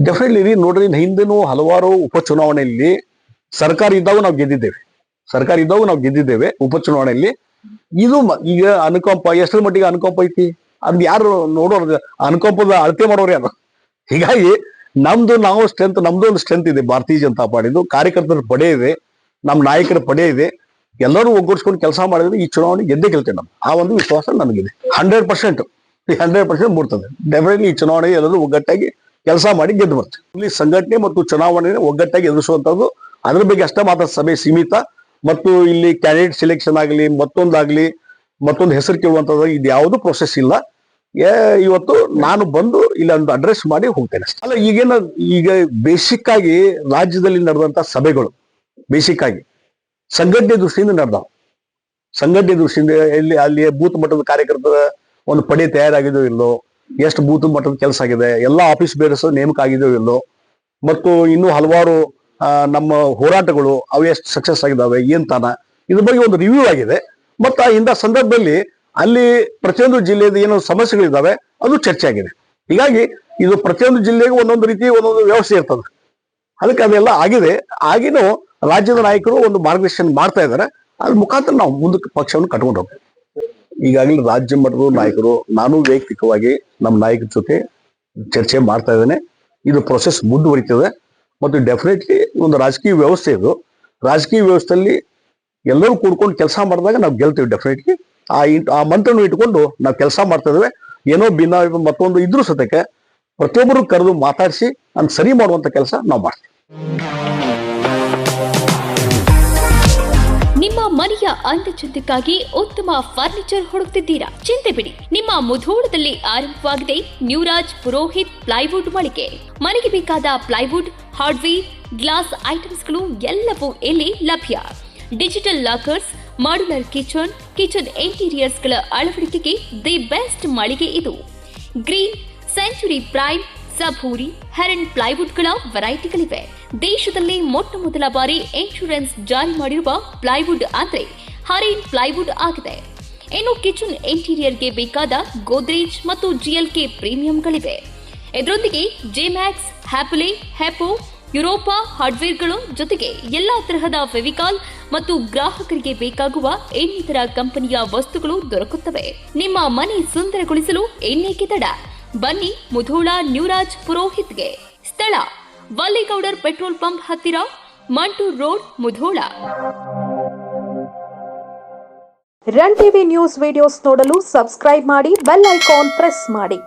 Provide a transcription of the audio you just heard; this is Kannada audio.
ಡೆಫಿನೆಟ್ಲಿ ನೋಡ್ರಿ, ಹಿಂದಿನೂ ಹಲವಾರು ಉಪಚುನಾವಣೆಯಲ್ಲಿ ಸರ್ಕಾರ ಇದ್ದಾಗ ನಾವು ಗೆದ್ದಿದ್ದೇವೆ ಉಪಚುನಾವಣೆಯಲ್ಲಿ. ಇದು ಈಗ ಅನುಕಂಪ ಎಷ್ಟರ ಮಟ್ಟಿಗೆ ಅನುಕಂಪ ಐತಿ ಅದ್ ಯಾರು ನೋಡೋರು, ಅನುಕಂಪದ ಅಳತೆ ಮಾಡೋರು ಯಾರು? ಹೀಗಾಗಿ ನಮ್ದು ಒಂದು ಸ್ಟ್ರೆಂತ್ ಇದೆ. ಭಾರತೀಯ ಜನತಾ ಪಾರ್ಟಿದು ಕಾರ್ಯಕರ್ತರ ಪಡೆ ಇದೆ, ನಮ್ಮ ನಾಯಕರ ಪಡೆ ಇದೆ. ಎಲ್ಲರೂ ಒಗ್ಗೂಡಿಸ್ಕೊಂಡು ಕೆಲಸ ಮಾಡಿದ್ರೆ ಈ ಚುನಾವಣೆ ಗೆದ್ದೇ ಗೆಲ್ತೇವೆ. ಆ ಒಂದು ವಿಶ್ವಾಸ ನನಗಿದೆ. 100% ಮೂಡ್ತದೆ. ಡೆಫಿನೆಟ್ಲಿ ಈ ಚುನಾವಣೆ ಎಲ್ಲರೂ ಒಗ್ಗಟ್ಟಾಗಿ ಕೆಲಸ ಮಾಡಿ ಗೆದ್ದು ಬರ್ತೀವಿ. ಇಲ್ಲಿ ಸಂಘಟನೆ ಮತ್ತು ಚುನಾವಣೆ ಒಗ್ಗಟ್ಟಾಗಿ ಎದುರಿಸುವಂತದ್ದು, ಅದ್ರ ಬಗ್ಗೆ ಅಷ್ಟೇ ಮಾತ್ರ ಸಭೆ ಸೀಮಿತ. ಮತ್ತು ಇಲ್ಲಿ ಕ್ಯಾಂಡಿಡೇಟ್ ಸೆಲೆಕ್ಷನ್ ಆಗಲಿ ಮತ್ತೊಂದು ಹೆಸರು ಕೇಳುವಂತದ್ದು ಇದು ಯಾವುದು ಪ್ರೊಸೆಸ್ ಇಲ್ಲ. ಇವತ್ತು ನಾನು ಬಂದು ಇಲ್ಲಿ ಒಂದು ಅಡ್ರೆಸ್ ಮಾಡಿ ಹೋಗ್ತೇನೆ ಅಲ್ಲ. ಈಗ ಬೇಸಿಕ್ ಆಗಿ ರಾಜ್ಯದಲ್ಲಿ ನಡೆದಂತ ಸಭೆಗಳು ಬೇಸಿಕ್ ಆಗಿ ಸಂಘಟನೆ ದೃಷ್ಟಿಯಿಂದ ನಡೆದಾವ. ಸಂಘಟನೆ ದೃಷ್ಟಿಯಿಂದ ಅಲ್ಲಿ ಬೂತ್ ಮಟ್ಟದ ಕಾರ್ಯಕರ್ತರ ಒಂದು ಪಡೆ ತಯಾರಾಗಿದೋ ಇಲ್ಲೋ, ಎಷ್ಟು ಬೂತ್ ಮಟ್ಟದ ಕೆಲಸ ಆಗಿದೆ, ಎಲ್ಲ ಆಫೀಸ್ ಬೇರಸ್ ನೇಮಕ ಆಗಿದೋ ಇಲ್ಲೋ, ಮತ್ತು ಇನ್ನೂ ಹಲವಾರು ನಮ್ಮ ಹೋರಾಟಗಳು ಅವು ಎಷ್ಟು ಸಕ್ಸಸ್ ಆಗಿದಾವೆ ತಾನ, ಇದ್ರ ಬಗ್ಗೆ ಒಂದು ರಿವ್ಯೂ ಆಗಿದೆ. ಮತ್ತು ಇಂಥ ಸಂದರ್ಭದಲ್ಲಿ ಅಲ್ಲಿ ಪ್ರತಿಯೊಂದು ಜಿಲ್ಲೆಯ ಏನೋ ಸಮಸ್ಯೆಗಳಿದ್ದಾವೆ ಅದು ಚರ್ಚೆ ಆಗಿದೆ. ಹೀಗಾಗಿ ಇದು ಪ್ರತಿಯೊಂದು ಜಿಲ್ಲೆಗೂ ಒಂದೊಂದು ರೀತಿ ಒಂದೊಂದು ವ್ಯವಸ್ಥೆ ಇರ್ತದೆ. ಅದಕ್ಕೆ ಅದೆಲ್ಲ ಆಗಿದೆ. ಆಗಿನೂ ರಾಜ್ಯದ ನಾಯಕರು ಒಂದು ಮಾರ್ಗದರ್ಶನ ಮಾಡ್ತಾ ಇದ್ದಾರೆ. ಅದ್ರ ಮುಖಾಂತರ ನಾವು ಮುಂದಕ್ಕೆ ಪಕ್ಷವನ್ನು ಕಟ್ಕೊಂಡು ಹೋಗ್ತೀವಿ. ಈಗಾಗಲೇ ರಾಜ್ಯ ಮಟ್ಟದ ನಾಯಕರು, ನಾನು ವೈಯಕ್ತಿಕವಾಗಿ ನಮ್ಮ ನಾಯಕರ ಜೊತೆ ಚರ್ಚೆ ಮಾಡ್ತಾ ಇದ್ದೇನೆ. ಇದು ಪ್ರೊಸೆಸ್ ಮುಂದುವರಿತದೆ. ಮತ್ತು ಡೆಫಿನೆಟ್ಲಿ ಒಂದು ರಾಜಕೀಯ ವ್ಯವಸ್ಥೆ ಇದು. ರಾಜಕೀಯ ವ್ಯವಸ್ಥೆಯಲ್ಲಿ ಎಲ್ಲರೂ ಕೂಡ್ಕೊಂಡು ಕೆಲಸ ಮಾಡಿದಾಗ ನಾವು ಗೆಲ್ತೀವಿ. ಡೆಫಿನೆಟ್ಲಿ ಆ ಮಂತ್ರನ್ನು ಇಟ್ಕೊಂಡು ನಾವು ಕೆಲಸ ಮಾಡ್ತಾ ಇದ್ದೇವೆ. ಏನೋ ಭಿನ್ನ ಮತ್ತೊಂದು ಇದ್ರೂ ಸತಕ್ಕೆ ಪ್ರತಿಯೊಬ್ಬರು ಕರೆದು ಮಾತಾಡಿಸಿ ನಾನು ಸರಿ ಮಾಡುವಂತ ಕೆಲಸ ನಾವು ಮಾಡ್ತೀವಿ. ನಿಮ್ಮ ಮನೆಯ ಅಂದಚಂದಕ್ಕಾಗಿ ಉತ್ತಮ ಫರ್ನಿಚರ್ ಹುಡುಕ್ತಿದ್ದೀರಾ? ಚಿಂತೆ ಬಿಡಿ, ನಿಮ್ಮ ಮುಧೋಳದಲ್ಲಿ ಆರಂಭವಾಗಿದೆ ನ್ಯೂರಾಜ್ ಪುರೋಹಿತ್ ಪ್ಲೈವುಡ್ ಮಳಿಗೆ. ಮನೆಗೆ ಬೇಕಾದ ಪ್ಲೈವುಡ್, ಹಾರ್ಡ್ವೇರ್, ಗ್ಲಾಸ್ ಐಟಮ್ಸ್ಗಳು ಎಲ್ಲವೂ ಇಲ್ಲಿ ಲಭ್ಯ. Digital lockers, modular kitchen interiors ಗಳ ಅಳವಡಿಕೆಗೆ ದಿ ಬೆಸ್ಟ್ ಮಳಿಗೆ ಇದು. ಗ್ರೀನ್, ಸೆಂಚುರಿ ಪ್ರೈಮ್, ಸಭೂರಿ, ಹೆರನ್ ಪ್ಲೈವುಡ್ ಗಳ ವೆರೈಟಿಗಳಿವೆ. ದೇಶದಲ್ಲಿ ಮೊಟ್ಟ ಮೊದಲ ಬಾರಿ ಇನ್ಶೂರೆನ್ಸ್ ಜಾರಿ ಮಾಡಿರುವ ಪ್ಲೈವುಡ್ ಅಂದ್ರೆ ಹರೇನ್ ಪ್ಲೈವುಡ್ ಆಗಿದೆ. ಇನ್ನು ಕಿಚನ್ ಇಂಟೀರಿಯರ್ಗೆ ಬೇಕಾದ ಗೋದ್ರೇಜ್ ಮತ್ತು GLK ಪ್ರೀಮಿಯಂಗಳಿವೆ. ಇದರೊಂದಿಗೆ ಜೆಮ್ಯಾಕ್ಸ್, ಹ್ಯಾಪಲೆ, ಹೆಪೋ, ಯುರೋಪಾ ಹಾರ್ಡ್ವೇರ್ಗಳು ಜೊತೆಗೆ ಎಲ್ಲಾ ತರಹದ ಫೆವಿಕಾಲ್ ಮತ್ತು ಗ್ರಾಹಕರಿಗೆ ಬೇಕಾಗುವ ಇನ್ನಿತರ ಕಂಪನಿಯ ವಸ್ತುಗಳು ದೊರಕುತ್ತವೆ. ನಿಮ್ಮ ಮನೆ ಸುಂದರಗೊಳಿಸಲು ಇನ್ನೇಕೆ ತಡ? ಬನ್ನಿ ಮುಧೋಳ ನ್ಯೂರಾಜ್ ಪುರೋಹಿತ್ಗೆ. ಸ್ಥಳ ವಲ್ಲಿಗೌಡರ್ ಪೆಟ್ರೋಲ್ ಪಂಪ್ ಹತ್ತಿರ, Mantur road, Mudhol. Run TV news videos ನೋಡಲು ಸಬ್ಸ್ಕ್ರೈಬ್ ಮಾಡಿ, ಬೆಲ್ ಐಕಾನ್ ಪ್ರೆಸ್ ಮಾಡಿ.